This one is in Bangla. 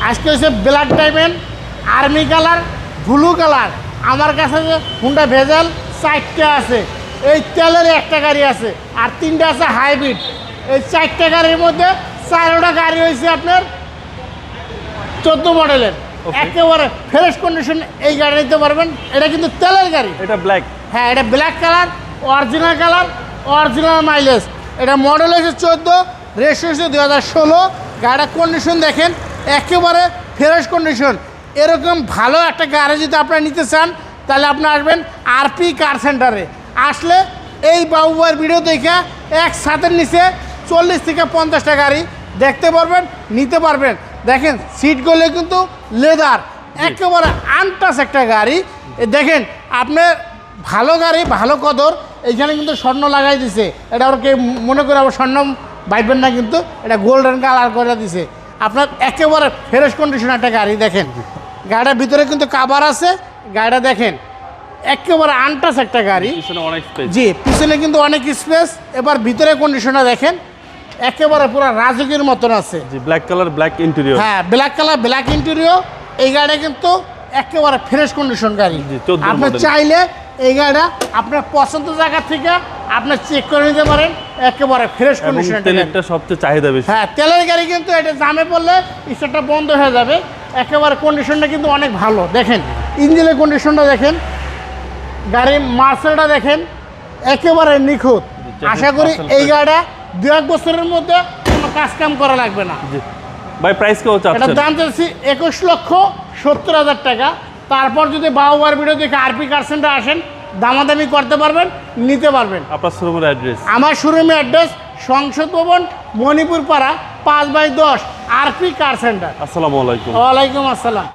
আজকে হচ্ছে black diamond, army colour, blue colour. আমার কাছে যে হুন্ডা ভেজাল 4টা আছে, এই তেলের একটা গাড়ি আছে, আর 3টা আছে হাইব্রিড। এই 4টা গাড়ির মধ্যে 4টা গাড়ি হয়েছে আপনার 14 মডেলের, একেবারে ফ্রেশ কন্ডিশন। এই গাড়ি নিতে পারবেন। এটা কিন্তু তেলের গাড়ি। এটা ব্ল্যাক? হ্যাঁ, এটা black colour, original colour, original mileage. এটা মডেল হয়েছে 14, রেজিস্ট্রেশন 2016। গাড়িটার কন্ডিশন দেখেন, একেবারে ফ্রেশ কন্ডিশন। এরকম ভালো একটা গাড়ি যদি আপনারা নিতে চান, তাহলে আপনি আসবেন আরপি কার সেন্টারে। আসলে এই বাবুবার ভিডিও দেখে একসাথে নিচে 40 থেকে 50টা গাড়ি দেখতে পারবেন, নিতে পারবেন। দেখেন সিটগুলো কিন্তু লেদার, একেবারে আনটাচ একটা গাড়ি। দেখেন আপনার ভালো গাড়ি, ভালো কদর। এইখানে কিন্তু স্বর্ণ লাগাই দিছে। এটা ওর কে মনে করে আবার স্বর্ণ বাইবেন না, কিন্তু এটা গোল্ডেন কালার করে দিছে। আপনার একেবারে ফ্রেশ কন্ডিশন একটা গাড়ি। দেখেন গাড়িটার ভিতরে কিন্তু কাভার আছে। গাড়িটা দেখেন একেবারে আনটাচ একটা গাড়ি। অনেক স্পেস। জি, পিছনে কিন্তু অনেক স্পেস। এবার ভিতরে কন্ডিশনটা দেখেন, একেবারে পুরো রাজকীয়ের মতন আছে। জি, ব্ল্যাক কালার, ব্ল্যাক ইন্টেরিয়র। হ্যাঁ, ব্ল্যাক কালার, ব্ল্যাক ইন্টেরিয়র। এই গাড়িটা কিন্তু একেবারে ফ্রেশ কন্ডিশন গাড়ি। আপনি চাইলে এই গাড়িটা আপনার পছন্দ জায়গা থেকে আপনার চেক করে নিতে পারেন। একেবারে ফ্রেশ কন্ডিশন। তেলেরটা সবচেয়ে চাহিদা বেশি। হ্যাঁ, তেলের গাড়ি কিন্তু এটা জামে পড়লে স্টার্টটা বন্ধ হয়ে যাবে। একেবারে কন্ডিশনটা কিন্তু অনেক ভালো। দেখেন ইঞ্জিনের কন্ডিশনটা দেখেন, গাড়ির মার্সেলটা দেখেন, একেবারে নিখুঁত। আশা করি এই গাড়িটা 2-1 বছরের মধ্যে কোনো কাজ কাম করা লাগবে না। ভাই প্রাইস কেউ চাচ্ছেন? এটার দাম চাচ্ছি 21,70,000 টাকা। তারপর যদি বাবুবার ভিডিও দেখে আরপি কার সেন্টার আসেন, দামাদামি করতে পারবেন, নিতে পারবেন। আপনার শোরুমের অ্যাড্রেস? আমার শোরুমের অ্যাড্রেস সংসদ ভবন, মণিপুর পাড়া, 5/10, আরপি কার সেন্টার। আসসালামু আলাইকুম। ওয়ালাইকুম আসসালাম।